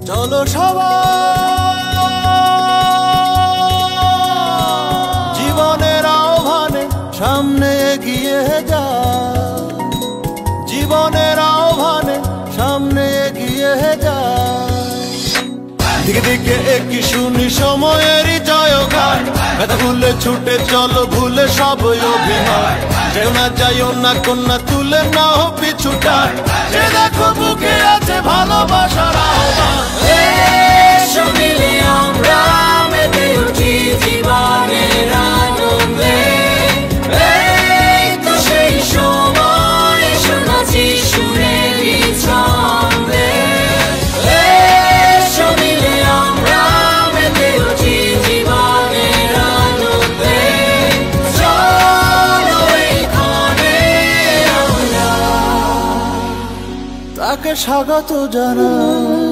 চলো সবাই জীবনের আহ্বানে সামনে এগিয়ে যায়, জীবনের আহ্বানে সামনে এগিয়ে যায়। দিকে দিকে একই শুনি সময়েরই জয়গান, ব্যথা ভুলে ছুটে চলো ভুলে সব অভিমান। যেও না যাইও না কন্যা তুলে নাও পিছুটান, সে দেখো বুকে আছে ভালোবাসার আহ্বান। এসো মিলে আমরা মেতে উঠি জীবনের আনন্দে, এই তো সেই সময় শোনাচ্ছি সুরেরই ছন্দে। এসো মিলে আমরা মেতে উঠি জীবনের আনন্দে, চলো এই ক্ষণে আমরা তাকে স্বাগত জানাই।